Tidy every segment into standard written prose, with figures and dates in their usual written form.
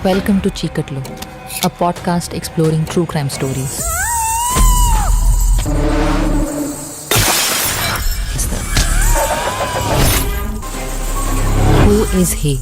Welcome to Chikatlu, a podcast exploring true crime stories. Who is he?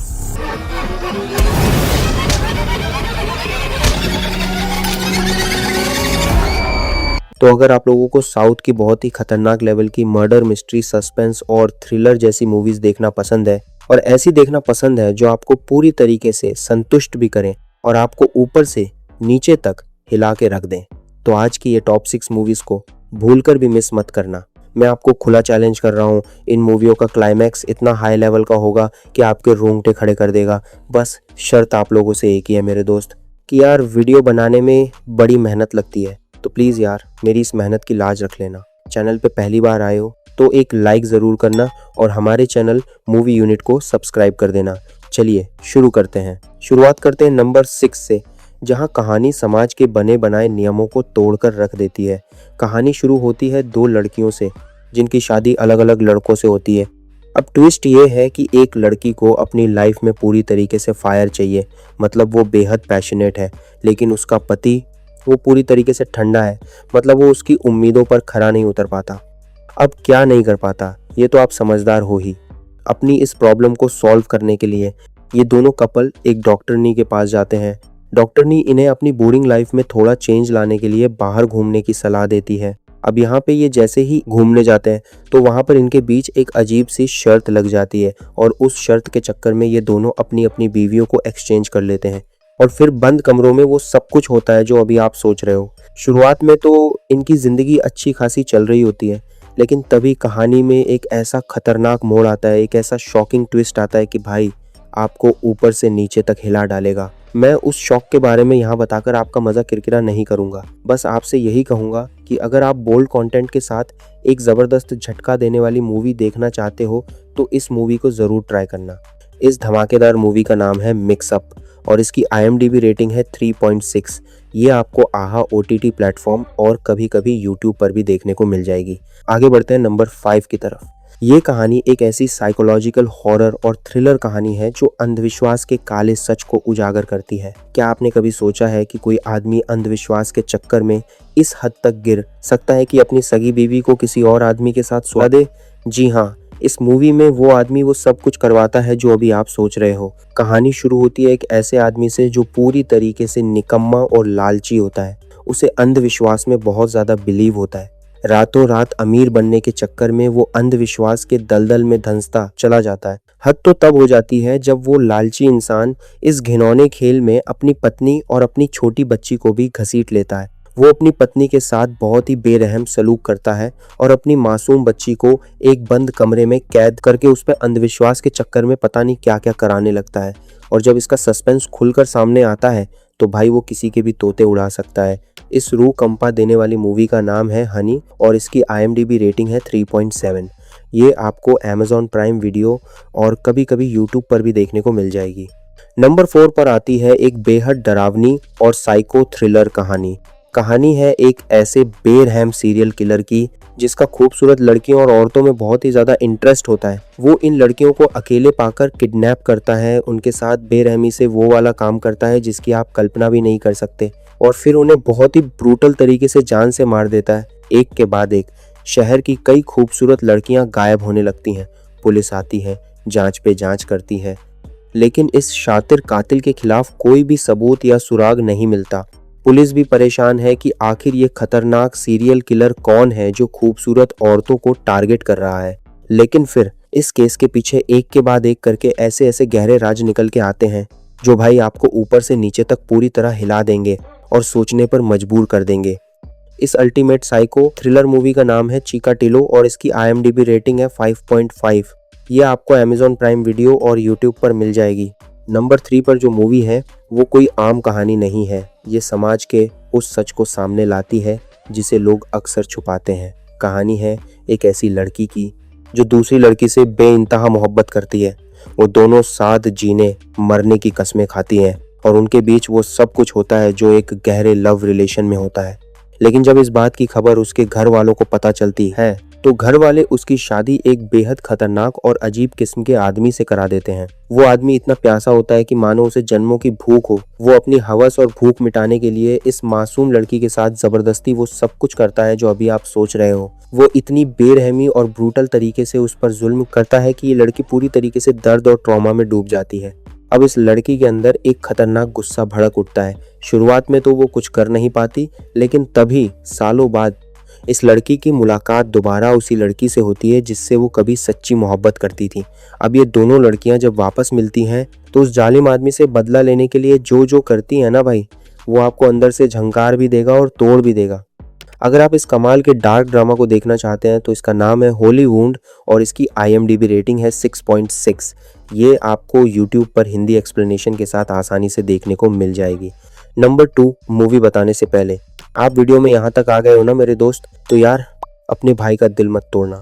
तो अगर आप लोगों को साउथ की बहुत ही खतरनाक लेवल की मर्डर मिस्ट्री सस्पेंस और थ्रिलर जैसी मूवीज देखना पसंद है और ऐसी देखना पसंद है जो आपको पूरी तरीके से संतुष्ट भी करें और आपको ऊपर से नीचे तक हिला के रख दें, तो आज की ये टॉप 6 मूवीज को भूलकर भी मिस मत करना। मैं आपको खुला चैलेंज कर रहा हूँ, इन मूवियों का क्लाइमैक्स इतना हाई लेवल का होगा कि आपके रोंगटे खड़े कर देगा। बस शर्त आप लोगों से एक ही है मेरे दोस्त कि यार वीडियो बनाने में बड़ी मेहनत लगती है, तो प्लीज़ यार मेरी इस मेहनत की लाज रख लेना। चैनल पे पहली बार आए हो तो एक लाइक ज़रूर करना और हमारे चैनल मूवी यूनिट को सब्सक्राइब कर देना। चलिए शुरू करते हैं। शुरुआत करते हैं नंबर 6 से, जहां कहानी समाज के बने बनाए नियमों को तोड़कर रख देती है। कहानी शुरू होती है 2 लड़कियों से जिनकी शादी अलग अलग लड़कों से होती है। अब ट्विस्ट ये है कि एक लड़की को अपनी लाइफ में पूरी तरीके से फायर चाहिए, मतलब वो बेहद पैशनेट है, लेकिन उसका पति वो पूरी तरीके से ठंडा है, मतलब वो उसकी उम्मीदों पर खरा नहीं उतर पाता। अब क्या नहीं कर पाता, ये तो आप समझदार हो ही। अपनी इस प्रॉब्लम को सॉल्व करने के लिए ये दोनों कपल एक डॉक्टरनी के पास जाते हैं। डॉक्टरनी इन्हें अपनी बोरिंग लाइफ में थोड़ा चेंज लाने के लिए बाहर घूमने की सलाह देती है। अब यहाँ पे ये जैसे ही घूमने जाते हैं तो वहाँ पर इनके बीच एक अजीब सी शर्त लग जाती है और उस शर्त के चक्कर में ये दोनों अपनी अपनी बीवियों को एक्सचेंज कर लेते हैं और फिर बंद कमरों में वो सब कुछ होता है जो अभी आप सोच रहे हो। शुरुआत में तो इनकी ज़िंदगी अच्छी खासी चल रही होती है, लेकिन तभी कहानी में एक ऐसा खतरनाक मोड़ आता है, एक ऐसा शॉकिंग ट्विस्ट आता है कि भाई आपको ऊपर से नीचे तक हिला डालेगा। मैं उस शॉक के बारे में यहाँ बताकर आपका मज़ा किरकिरा नहीं करूँगा, बस आपसे यही कहूँगा कि अगर आप बोल्ड कंटेंट के साथ एक ज़बरदस्त झटका देने वाली मूवी देखना चाहते हो तो इस मूवी को ज़रूर ट्राई करना। इस धमाकेदार मूवी का नाम है मिक्सअप और इसकी IMDb रेटिंग है 3.6। ये आपको आहा OTT प्लेटफॉर्म और कभी कभी यूट्यूब पर भी देखने को मिल जाएगी। आगे बढ़ते हैं नंबर 5 की तरफ। ये कहानी एक ऐसी साइकोलॉजिकल हॉरर और थ्रिलर कहानी है जो अंधविश्वास के काले सच को उजागर करती है। क्या आपने कभी सोचा है कि कोई आदमी अंधविश्वास के चक्कर में इस हद तक गिर सकता है कि अपनी सगी बीवी को किसी और आदमी के साथ सुला दे? जी हाँ, इस मूवी में वो आदमी वो सब कुछ करवाता है जो अभी आप सोच रहे हो। कहानी शुरू होती है एक ऐसे आदमी से जो पूरी तरीके से निकम्मा और लालची होता है। उसे अंधविश्वास में बहुत ज़्यादा बिलीव होता है। रातों रात अमीर बनने के चक्कर में वो अंधविश्वास के दलदल में धंसता चला जाता है। हद तो तब हो जाती है जब वो लालची इंसान इस घिनौने खेल में अपनी पत्नी और अपनी छोटी बच्ची को भी घसीट लेता है। वो अपनी पत्नी के साथ बहुत ही बेरहम सलूक करता है और अपनी मासूम बच्ची को एक बंद कमरे में कैद करके उस पर अंधविश्वास के चक्कर में पता नहीं क्या क्या कराने लगता है। और जब इसका सस्पेंस खुलकर सामने आता है तो भाई वो किसी के भी तोते उड़ा सकता है। इस रूह कंपा देने वाली मूवी का नाम है हनी और इसकी IMDb रेटिंग है 3.7। ये आपको Amazon प्राइम वीडियो और कभी कभी यूट्यूब पर भी देखने को मिल जाएगी। नंबर 4 पर आती है एक बेहद डरावनी और साइको थ्रिलर कहानी है एक ऐसे बेरहम सीरियल किलर की जिसका खूबसूरत लड़कियों और औरतों में बहुत ही ज़्यादा इंटरेस्ट होता है। वो इन लड़कियों को अकेले पाकर किडनैप करता है, उनके साथ बेरहमी से वो वाला काम करता है जिसकी आप कल्पना भी नहीं कर सकते, और फिर उन्हें बहुत ही ब्रूटल तरीके से जान से मार देता है। एक के बाद एक शहर की कई खूबसूरत लड़कियां गायब होने लगती हैं। पुलिस आती है, जांच पे जांच करती है, लेकिन इस शातिर कातिल के खिलाफ कोई भी सबूत या सुराग नहीं मिलता। पुलिस भी परेशान है कि आखिर ये खतरनाक सीरियल किलर कौन है जो खूबसूरत औरतों को टारगेट कर रहा है। लेकिन फिर इस केस के पीछे एक के बाद एक करके ऐसे ऐसे गहरे राज निकल के आते हैं जो भाई आपको ऊपर से नीचे तक पूरी तरह हिला देंगे और सोचने पर मजबूर कर देंगे। इस अल्टीमेट साइको थ्रिलर मूवी का नाम है चिकाटिलो और इसकी IMDb रेटिंग है 5.5। ये आपको Amazon प्राइम वीडियो और यूट्यूब पर मिल जाएगी। नंबर 3 पर जो मूवी है वो कोई आम कहानी नहीं है। ये समाज के उस सच को सामने लाती है जिसे लोग अक्सर छुपाते हैं। कहानी है एक ऐसी लड़की की जो दूसरी लड़की से बेइंतहा मोहब्बत करती है। वो दोनों साथ जीने मरने की कस्में खाती हैं और उनके बीच वो सब कुछ होता है जो एक गहरे लव रिलेशन में होता है। लेकिन जब इस बात की खबर उसके घर वालों को पता चलती है तो घर वाले उसकी शादी एक बेहद खतरनाक और अजीब किस्म के आदमी से करा देते हैं। वो आदमी इतना प्यासा होता है कि मानो उसे जन्मों की भूख हो। वो अपनी हवस और भूख मिटाने के लिए इस मासूम लड़की के साथ जबरदस्ती वो सब कुछ करता है जो अभी आप सोच रहे हो। वो इतनी बेरहमी और ब्रूटल तरीके से उस पर जुल्म करता है कि ये लड़की पूरी तरीके से दर्द और ट्रॉमा में डूब जाती है। अब इस लड़की के अंदर एक खतरनाक गुस्सा भड़क उठता है। शुरुआत में तो वो कुछ कर नहीं पाती, लेकिन तभी सालों बाद इस लड़की की मुलाकात दोबारा उसी लड़की से होती है जिससे वो कभी सच्ची मोहब्बत करती थी। अब ये दोनों लड़कियां जब वापस मिलती हैं तो उस जालिम आदमी से बदला लेने के लिए जो जो करती है ना भाई, वो आपको अंदर से झंकार भी देगा और तोड़ भी देगा। अगर आप इस कमाल के डार्क ड्रामा को देखना चाहते हैं तो इसका नाम है होली वुंड और इसकी IMDb रेटिंग है 6.6। ये आपको YouTube पर हिंदी एक्सप्लेनेशन के साथ आसानी से देखने को मिल जाएगी। नंबर 2, मूवी बताने से पहले आप वीडियो में यहाँ तक आ गए हो ना मेरे दोस्त, तो यार अपने भाई का दिल मत तोड़ना।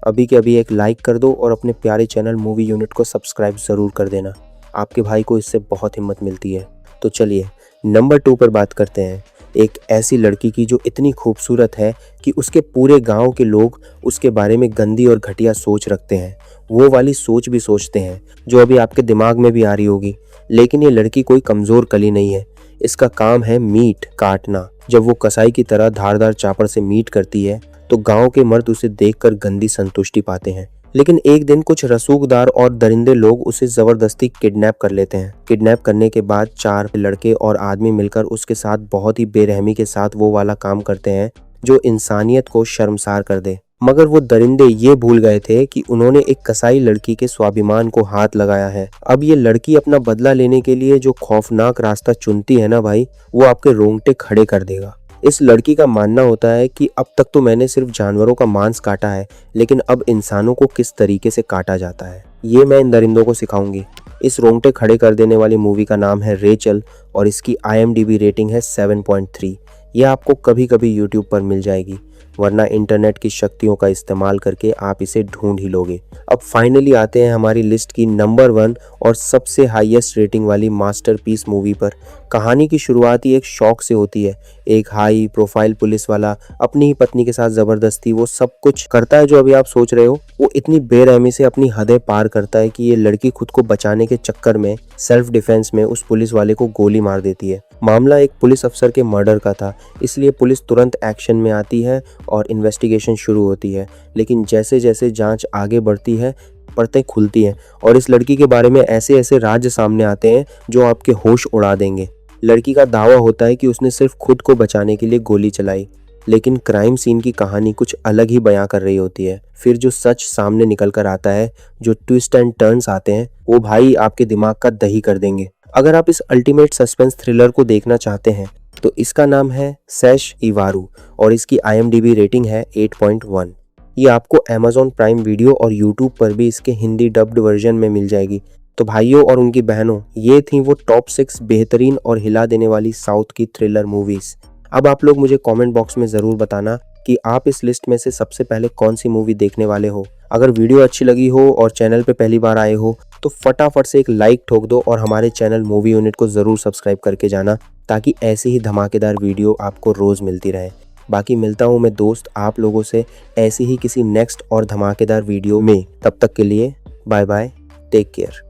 अभी के अभी एक लाइक कर दो और अपने प्यारे चैनल मूवी यूनिट को सब्सक्राइब ज़रूर कर देना। आपके भाई को इससे बहुत हिम्मत मिलती है। तो चलिए नंबर 2 पर बात करते हैं। एक ऐसी लड़की की जो इतनी खूबसूरत है कि उसके पूरे गांव के लोग उसके बारे में गंदी और घटिया सोच रखते हैं। वो वाली सोच भी सोचते हैं जो अभी आपके दिमाग में भी आ रही होगी। लेकिन ये लड़की कोई कमज़ोर कली नहीं है। इसका काम है मीट काटना। जब वो कसाई की तरह धारदार चापड़ से मीट करती है तो गांव के मर्द उसे देखकर गंदी संतुष्टि पाते हैं। लेकिन एक दिन कुछ रसूखदार और दरिंदे लोग उसे जबरदस्ती किडनैप कर लेते हैं। किडनैप करने के बाद 4 लड़के और आदमी मिलकर उसके साथ बहुत ही बेरहमी के साथ वो वाला काम करते हैं जो इंसानियत को शर्मसार कर दे। मगर वो दरिंदे ये भूल गए थे कि उन्होंने एक कसाई लड़की के स्वाभिमान को हाथ लगाया है। अब ये लड़की अपना बदला लेने के लिए जो खौफनाक रास्ता चुनती है ना भाई, वो आपके रोंगटे खड़े कर देगा। इस लड़की का मानना होता है कि अब तक तो मैंने सिर्फ जानवरों का मांस काटा है, लेकिन अब इंसानों को किस तरीके से काटा जाता है ये मैं इन दरिंदों को सिखाऊंगी। इस रोंगटे खड़े कर देने वाली मूवी का नाम है रेचल और इसकी IMDb रेटिंग है 7.3। यह आपको कभी कभी YouTube पर मिल जाएगी, वरना इंटरनेट की शक्तियों का इस्तेमाल करके आप इसे ढूंढ ही लोगे। अब फाइनली आते हैं हमारी लिस्ट की नंबर 1 और सबसे हाईएस्ट रेटिंग वाली मास्टरपीस मूवी पर। कहानी की शुरुआत ही एक शौक से होती है। एक हाई प्रोफाइल पुलिस वाला अपनी ही पत्नी के साथ जबरदस्ती वो सब कुछ करता है जो अभी आप सोच रहे हो। वो इतनी बेरहमी से अपनी हदें पार करता है कि ये लड़की खुद को बचाने के चक्कर में सेल्फ डिफेंस में उस पुलिस वाले को गोली मार देती है। मामला एक पुलिस अफसर के मर्डर का था, इसलिए पुलिस तुरंत एक्शन में आती है और इन्वेस्टिगेशन शुरू होती है। लेकिन जैसे जैसे जांच आगे बढ़ती है, परतें खुलती हैं और इस लड़की के बारे में ऐसे ऐसे राज सामने आते हैं जो आपके होश उड़ा देंगे। लड़की का दावा होता है कि उसने सिर्फ खुद को बचाने के लिए गोली चलाई, लेकिन क्राइम सीन की कहानी कुछ अलग ही बयां कर रही होती है। फिर जो सच सामने निकल कर आता है, जो ट्विस्ट एंड टर्न्स आते हैं, वो भाई आपके दिमाग का दही कर देंगे। अगर आप इस अल्टीमेट सस्पेंस थ्रिलर को देखना चाहते हैं तो इसका नाम है सैश इवारू और इसकी IMDb रेटिंग है 8.1। ये आपको Amazon प्राइम वीडियो और YouTube पर भी इसके हिंदी डब्ड वर्जन में मिल जाएगी। तो भाइयों और उनकी बहनों, ये थी वो टॉप 6 बेहतरीन और हिला देने वाली साउथ की थ्रिलर मूवीज। अब आप लोग मुझे कमेंट बॉक्स में ज़रूर बताना कि आप इस लिस्ट में से सबसे पहले कौन सी मूवी देखने वाले हो। अगर वीडियो अच्छी लगी हो और चैनल पे पहली बार आए हो तो फटाफट से एक लाइक ठोक दो और हमारे चैनल मूवी यूनिट को ज़रूर सब्सक्राइब करके जाना, ताकि ऐसी ही धमाकेदार वीडियो आपको रोज़ मिलती रहे। बाकी मिलता हूँ मैं दोस्त आप लोगों से ऐसी ही किसी नेक्स्ट और धमाकेदार वीडियो में। तब तक के लिए बाय बाय, टेक केयर।